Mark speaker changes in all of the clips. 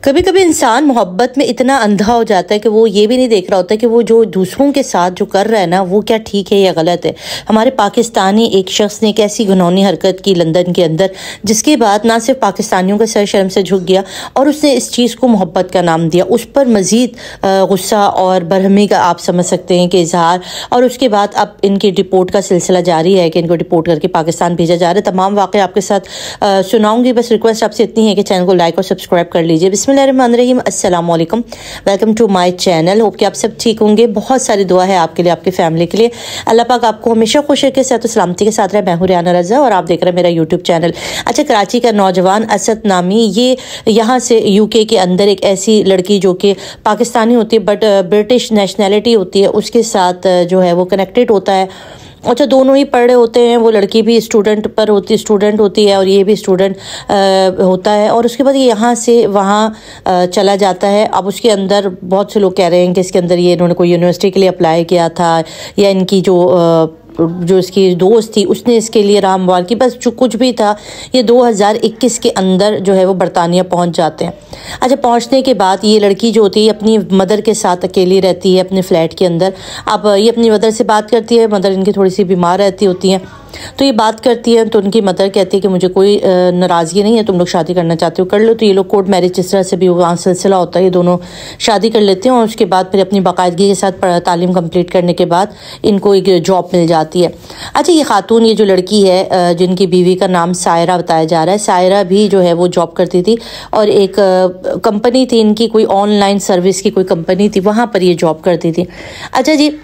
Speaker 1: कभी कभी इंसान मोहब्बत में इतना अंधा हो जाता है कि वो ये भी नहीं देख रहा होता कि वो जो दूसरों के साथ जो कर रहा है ना वो क्या ठीक है या गलत है। हमारे पाकिस्तानी एक शख्स ने एक ऐसी घिनौनी हरकत की लंदन के अंदर, जिसके बाद ना सिर्फ पाकिस्तानियों का सर शर्म से झुक गया और उसने इस चीज़ को मोहब्बत का नाम दिया। उस पर मज़ीद गुस्सा और बरहमी का आप समझ सकते हैं कि इजहार, और उसके बाद अब इनकी रिपोर्ट का सिलसिला जारी है कि इनको रिपोर्ट करके पाकिस्तान भेजा जा रहा है। तमाम वाक़े आपके साथ सुनाऊंगी। बस रिक्वेस्ट आपसे इतनी है कि चैनल को लाइक और सब्सक्राइब कर लीजिए। बिस्मिल्लाहिर्रहमानिर्रहीम, अस्सलाम वालेकुम, welcome to my channel. Hope कि आप सब ठीक होंगे। बहुत सारी दुआ है आपके लिए, आपकी फैमिली के लिए। अल्लाह पाक आपको हमेशा खुश रखे, सेहत और सलामती के साथ रहे। मैं हूं रियाना रज़ा और आप देख रहे हैं मेरा यूट्यूब चैनल। अच्छा, कराची का नौजवान असद नामी, ये यहाँ से यूके के अंदर एक ऐसी लड़की जो कि पाकिस्तानी होती है बट ब्रिटिश नेशनैलिटी होती है, उसके साथ जो है वो कनेक्टेड होता है। अच्छा, दोनों ही पढ़ रहे होते हैं। वो लड़की भी स्टूडेंट होती है और ये भी स्टूडेंट होता है। और उसके बाद ये यहाँ से वहाँ चला जाता है। अब उसके अंदर बहुत से लोग कह रहे हैं कि इसके अंदर ये इन्होंने कोई यूनिवर्सिटी के लिए अप्लाई किया था, या इनकी जो इसकी दोस्त थी उसने इसके लिए रामवाल की, बस जो कुछ भी था। ये 2021 के अंदर जो है वो बरतानिया पहुंच जाते हैं। अच्छा, पहुंचने के बाद ये लड़की जो होती है अपनी मदर के साथ अकेली रहती है अपने फ्लैट के अंदर। अब ये अपनी मदर से बात करती है। मदर इनकी थोड़ी सी बीमार रहती होती हैं, तो ये बात करती है तो उनकी मदर कहती है कि मुझे कोई नाराज़गी नहीं है, तुम लोग शादी करना चाहते हो कर लो। तो ये लोग कोर्ट मैरिज जिस तरह से भी वहाँ सिलसिला होता है, ये दोनों शादी कर लेते हैं। और उसके बाद फिर अपनी बाकायदगी के साथ तालीम कंप्लीट करने के बाद इनको एक जॉब मिल जाती है। अच्छा, ये खातून, ये जो लड़की है जिनकी बीवी का नाम सायरा बताया जा रहा है, सायरा भी जो है वो जॉब करती थी और एक कंपनी थी इनकी, कोई ऑनलाइन सर्विस की कोई कंपनी थी, वहाँ पर ये जॉब करती थी। अच्छा जी,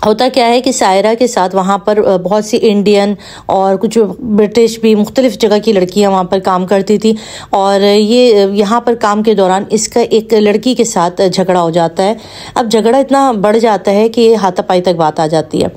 Speaker 1: होता क्या है कि सायरा के साथ वहाँ पर बहुत सी इंडियन और कुछ ब्रिटिश भी मुख्तलिफ जगह की लड़कियाँ वहाँ पर काम करती थी। और ये यहाँ पर काम के दौरान इसका एक लड़की के साथ झगड़ा हो जाता है। अब झगड़ा इतना बढ़ जाता है कि हाथापाई तक बात आ जाती है।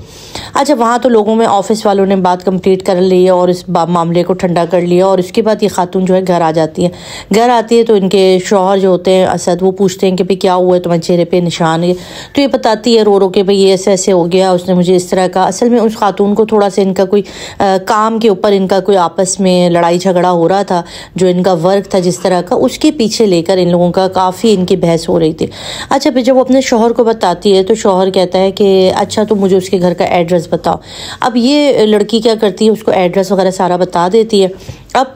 Speaker 1: अच्छा, वहाँ तो लोगों में ऑफिस वालों ने बात कंप्लीट कर ली और इस मामले को ठंडा कर लिया। और उसके बाद ये खातून जो है घर आ जाती है। घर आती है तो इनके शौहर जो होते हैं असद, वो पूछते हैं कि भाई क्या हुआ है, तुम्हारे चेहरे पे निशान है। तो ये बताती है रो रो के भाई ये ऐसे ऐसे हो गया, उसने मुझे इस तरह का। असल में उस खातून को थोड़ा सा इनका कोई काम के ऊपर इनका कोई आपस में लड़ाई झगड़ा हो रहा था, जो इनका वर्क था जिस तरह का, उसके पीछे लेकर इन लोगों का काफ़ी इनकी बहस हो रही थी। अच्छा, फिर जब वो अपने शौहर को बताती है तो शौहर कहता है कि अच्छा तुम मुझे उसके घर का एड्रेस बताओ। अब ये लड़की क्या करती है, उसको एड्रेस वगैरह सारा बता देती है। अब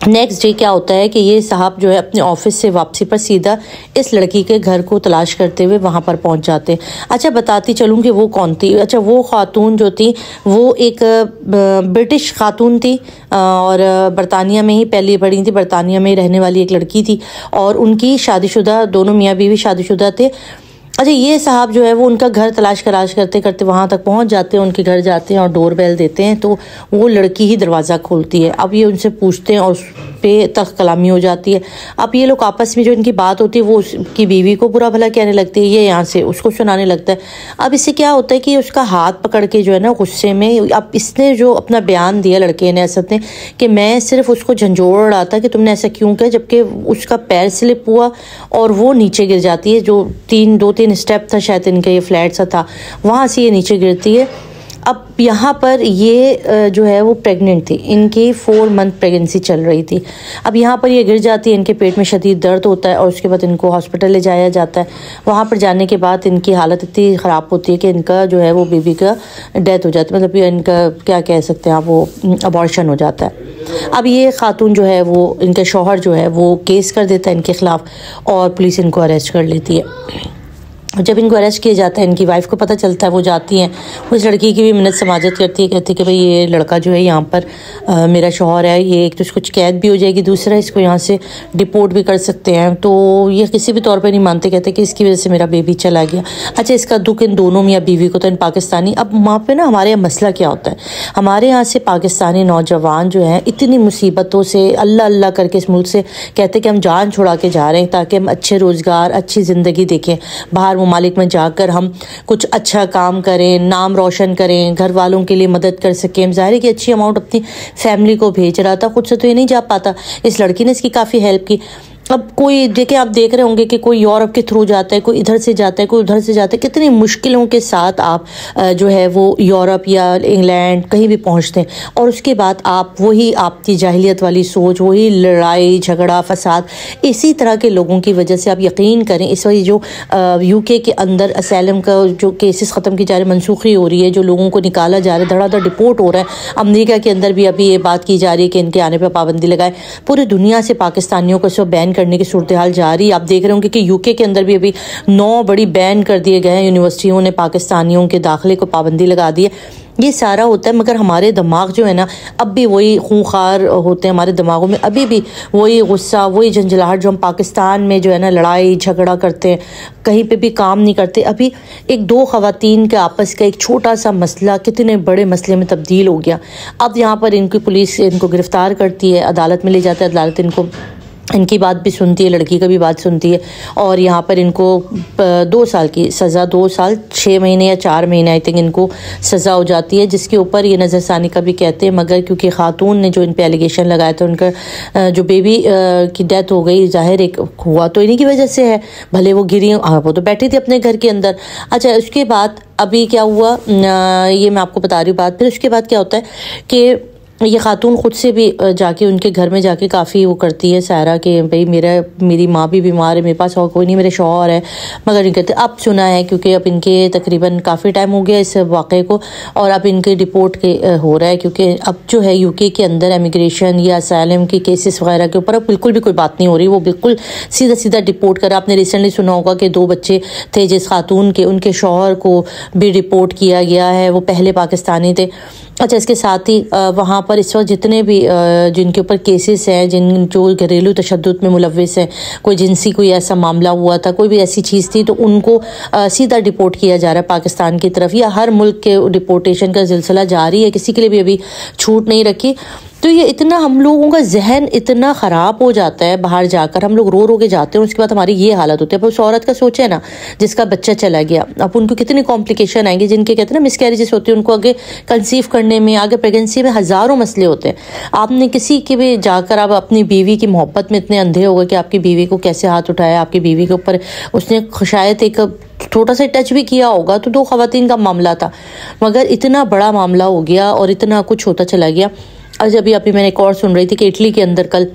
Speaker 1: नेक्स्ट डे क्या होता है कि ये साहब जो है अपने ऑफिस से वापसी पर सीधा इस लड़की के घर को तलाश करते हुए वहाँ पर पहुँच जाते हैं। अच्छा, बताती चलूँ कि वो कौन थी। अच्छा, वो खातून जो थी वो एक ब्रिटिश खातून थी और बरतानिया में ही पहली बड़ी थी, बरतानिया में ही रहने वाली एक लड़की थी और उनकी शादीशुदा, दोनों मियाँ बीवी शादीशुदा थे। अच्छा, ये साहब जो है वो उनका घर तलाश करते करते वहाँ तक पहुँच जाते हैं, उनके घर जाते हैं और डोर बेल देते हैं तो वो लड़की ही दरवाज़ा खोलती है। अब ये उनसे पूछते हैं और उस पे तख्त कलामी हो जाती है। अब ये लोग आपस में जो इनकी बात होती है वो उसकी बीवी को बुरा भला कहने लगती है, ये यहाँ से उसको सुनाने लगता है। अब इससे क्या होता है कि उसका हाथ पकड़ के जो है ना गुस्से में, अब इसने जो अपना बयान दिया लड़के ने, असद ने, कि मैं सिर्फ उसको झंझोड़ रहा था कि तुमने ऐसा क्यों किया, जबकि उसका पैर स्लिप हुआ और वो नीचे गिर जाती है। जो दो तीन स्टेप था शायद इनका, ये फ्लैट सा था, वहाँ से ये नीचे गिरती है। अब यहाँ पर ये जो है वो प्रेग्नेंट थी, इनकी 4 मंथ प्रेगनेंसी चल रही थी। अब यहाँ पर ये गिर जाती है, इनके पेट में शदीद दर्द होता है और उसके बाद इनको हॉस्पिटल ले जाया जाता है। वहाँ पर जाने के बाद इनकी हालत इतनी ख़राब होती है कि इनका जो है वो बेबी का डेथ हो जाती है, मतलब इनका क्या कह सकते हैं आप, वो अबॉर्शन हो जाता है। अब ये खातून जो है वो, इनके शौहर जो है वो केस कर देता है इनके ख़िलाफ़ और पुलिस इनको अरेस्ट कर लेती है। जब इनको अरेस्ट किया जाता है, इनकी वाइफ को पता चलता है, वो जाती हैं, उस लड़की की भी मिन्नत समाजत करती है, कहती है कि भाई ये लड़का जो है यहाँ पर मेरा शौहर है, ये एक तो इसको शिकायत भी हो जाएगी, दूसरा इसको यहाँ से डिपोर्ट भी कर सकते हैं। तो ये किसी भी तौर पर नहीं मानते, कहते कि इसकी वजह से मेरा बेबी चला गया। अच्छा, इसका दुख इन दोनों मियाँ बीवी को, तो इन पाकिस्तानी। अब वहाँ पर ना हमारे यहाँ मसला क्या होता है, हमारे यहाँ से पाकिस्तानी नौजवान जो हैं इतनी मुसीबतों से अल्लाह अल्लाह करके इस मुल्क से कहते कि हम जान छुड़ा के जा रहे हैं ताकि हम अच्छे रोज़गार, अच्छी ज़िंदगी देखें, बाहर ममालिक में जाकर हम कुछ अच्छा काम करें, नाम रोशन करें, घर वालों के लिए मदद कर सकें। ज़ाहिर है कि अच्छी अमाउंट अपनी फैमिली को भेज रहा था, खुद से तो ये नहीं जा पाता। इस लड़की ने इसकी काफ़ी हेल्प की। अब कोई देखिए, आप देख रहे होंगे कि कोई यूरोप के थ्रू जाता है, कोई इधर से जाता है, कोई उधर से जाता है, कितनी मुश्किलों के साथ आप जो है वो यूरोप या इंग्लैंड कहीं भी पहुंचते हैं, और उसके बाद आप वही आपकी जाहिलियत वाली सोच, वही लड़ाई झगड़ा फसाद, इसी तरह के लोगों की वजह से आप यकीन करें इस वजह जो यूके के अंदर असैलम का जो केसेस ख़त्म की जा रही, मनसूखी हो रही है, जो लोगों को निकाला जा रहा है, धड़ाधड़ डिपोर्ट हो रहा है। अमेरिका के अंदर भी अभी ये बात की जा रही है कि इनके आने पर पाबंदी लगाए। पूरी दुनिया से पाकिस्तानियों को इस वक्त बैन करने की सूरत हाल जारी। आप देख रहे होंगे कि यूके के अंदर भी अभी 9 बड़ी बैन कर दिए गए हैं। यूनिवर्सिटियों ने पाकिस्तानियों के दाखिले को पाबंदी लगा दी है। ये सारा होता है, मगर हमारे दिमाग जो है ना अब भी वही खूंखार होते हैं। हमारे दिमागों में अभी भी वही गुस्सा, वही झंझलाहट जो हम पाकिस्तान में जो है ना लड़ाई झगड़ा करते हैं, कहीं पे भी काम नहीं करते। अभी एक 2 ख़वातीन के आपस का एक छोटा सा मसला कितने बड़े मसले में तब्दील हो गया। अब यहाँ पर इनकी पुलिस इनको गिरफ़्तार करती है, अदालत में ले जाता है, अदालत इनकी बात भी सुनती है, लड़की का भी बात सुनती है, और यहाँ पर इनको 2 साल की सज़ा, 2 साल 6 महीने या 4 महीने आई थिंक इनको सज़ा हो जाती है, जिसके ऊपर ये नज़रसानी का भी कहते हैं। मगर क्योंकि खातून ने जो इन पे एलिगेशन लगाया था, उनका जो बेबी की डेथ हो गई, जाहिर एक हुआ तो इन्हीं की वजह से है, भले वो गिरी, वो तो बैठी थी अपने घर के अंदर। अच्छा, उसके बाद अभी क्या हुआ ये मैं आपको बता रही हूँ बात। फिर उसके बाद क्या होता है कि ये खातून ख़ुद से भी जाके उनके घर में जाके काफ़ी वो करती है सायरा कि भाई मेरी माँ भी बीमार है, मेरे पास और कोई नहीं, मेरे शौहर है। मगर नहीं कहते। अब सुना है क्योंकि अब इनके तकरीबन काफ़ी टाइम हो गया इस वाक़े को, और अब इनके डिपोर्ट के हो रहा है, क्योंकि अब जो है यूके के अंदर इमिग्रेशन या असाइलम के केसेस वगैरह के ऊपर अब बिल्कुल भी कोई बात नहीं हो रही। वो बिल्कुल सीधा सीधा डिपोर्ट करा। आपने रिसेंटली सुना होगा कि 2 बच्चे थे जिस खातून के, उनके शौहर को भी डिपोर्ट किया गया है, वो पहले पाकिस्तानी थे। अच्छा, इसके साथ ही वहाँ पर इस वक्त जितने भी जिनके ऊपर केसेस हैं, जो घरेलू तशद्दुद में मुलव्विस हैं, कोई जिनसी कोई ऐसा मामला हुआ था, कोई भी ऐसी चीज़ थी, तो उनको सीधा डिपोर्ट किया जा रहा है पाकिस्तान की तरफ, या हर मुल्क के डिपोर्टेशन का सिलसिला जारी है, किसी के लिए भी अभी छूट नहीं रखी। तो ये इतना हम लोगों का जहन इतना ख़राब हो जाता है, बाहर जाकर हम लोग रो रो के जाते हैं, उसके बाद हमारी ये हालत होती है। अब उस औरत का सोचे ना जिसका बच्चा चला गया, अब उनको कितनी कॉम्प्लिकेशन आएंगे, जिनके कहते हैं ना मिसकैरेजेस होती है, उनको आगे कंसीव करने में, आगे प्रेगनेंसी में हज़ारों मसले होते हैं। आपने किसी के भी जाकर आप अपनी बीवी की मोहब्बत में इतने अंधे हो गए कि आपकी बीवी को कैसे हाथ उठाया, आपकी बीवी के ऊपर उसने शायद एक छोटा सा टच भी किया होगा, तो 2 ख़वातीन का मामला था, मगर इतना बड़ा मामला हो गया और इतना कुछ होता चला गया। आज अभी मैंने एक और सुन रही थी कि इटली के अंदर कल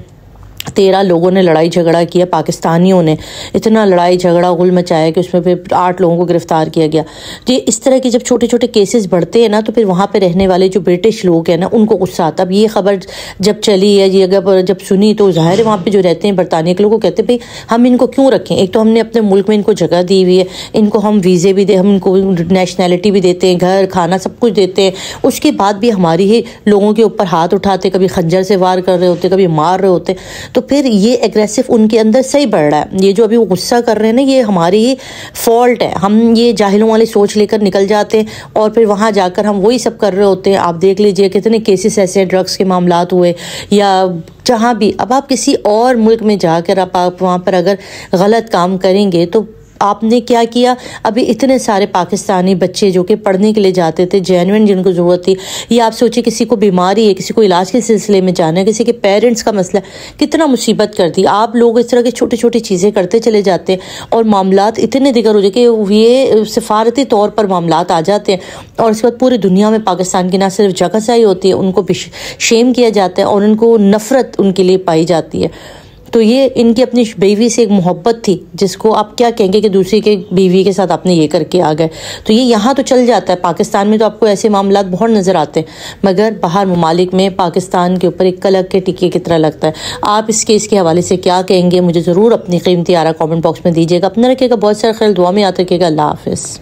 Speaker 1: 13 लोगों ने लड़ाई झगड़ा किया, पाकिस्तानियों ने इतना लड़ाई झगड़ा गुल मचाया कि उसमें फिर 8 लोगों को गिरफ्तार किया गया। तो ये इस तरह के जब छोटे छोटे केसेस बढ़ते हैं ना, तो फिर वहाँ पे रहने वाले जो ब्रिटिश लोग हैं ना, उनको गुस्सा आता। अब ये खबर जब चली है, ये अगर जब सुनी, तो ज़ाहिर है वहाँ पे जो रहते हैं बरतानिया के लोग कहते हैं भाई हम इनको क्यों रखें, एक तो हमने अपने मुल्क में इनको जगह दी हुई है, इनको हम वीज़े भी दे, हम इनको नेशनैलिटी भी देते हैं, घर खाना सब कुछ देते हैं, उसके बाद भी हमारी ही लोगों के ऊपर हाथ उठाते, कभी खंजर से वार कर रहे होते, कभी मार रहे होते। तो फिर ये एग्रेसिव उनके अंदर सही बढ़ रहा है। ये जो अभी वो गुस्सा कर रहे हैं ना, ये हमारी ही फॉल्ट है। हम ये जाहिलों वाली सोच लेकर निकल जाते हैं और फिर वहाँ जाकर हम वही सब कर रहे होते हैं। आप देख लीजिए कितने केसेस ऐसे ड्रग्स के मामलात हुए, या जहाँ भी। अब आप किसी और मुल्क में जाकर आप वहाँ पर अगर गलत काम करेंगे, तो आपने क्या किया। अभी इतने सारे पाकिस्तानी बच्चे जो कि पढ़ने के लिए जाते थे, जेन्युइन जिनको ज़रूरत थी, या आप सोचिए किसी को बीमारी है, किसी को इलाज के सिलसिले में जाना है, किसी के पेरेंट्स का मसला, कितना मुसीबत कर दी। आप लोग इस तरह की छोटी छोटी चीज़ें करते चले जाते हैं और मामलात इतने दिगर हो जाए कि ये सिफारती तौर पर मामलात आ जाते हैं, और इसके बाद पूरी दुनिया में पाकिस्तान की ना सिर्फ जगहसाई होती है, उनको शेम किया जाता है और उनको नफ़रत उनके लिए पाई जाती है। तो ये इनकी अपनी बीवी से एक मोहब्बत थी, जिसको आप क्या कहेंगे कि दूसरी के बीवी के साथ आपने ये करके आ गए। तो ये यहाँ तो चल जाता है, पाकिस्तान में तो आपको ऐसे मामलात बहुत नज़र आते हैं, मगर बाहर ममालिक में पाकिस्तान के ऊपर एक कलक के टिक्के की तरह लगता है। आप इस केस के हवाले से क्या कहेंगे, मुझे ज़रूर अपनी कीमती आरा कॉमेंट बॉक्स में दीजिएगा। अपना रखिएगा बहुत सारा ख्याल, दुआ में याद रखिएगा। अल्लाह हाफ़िज़।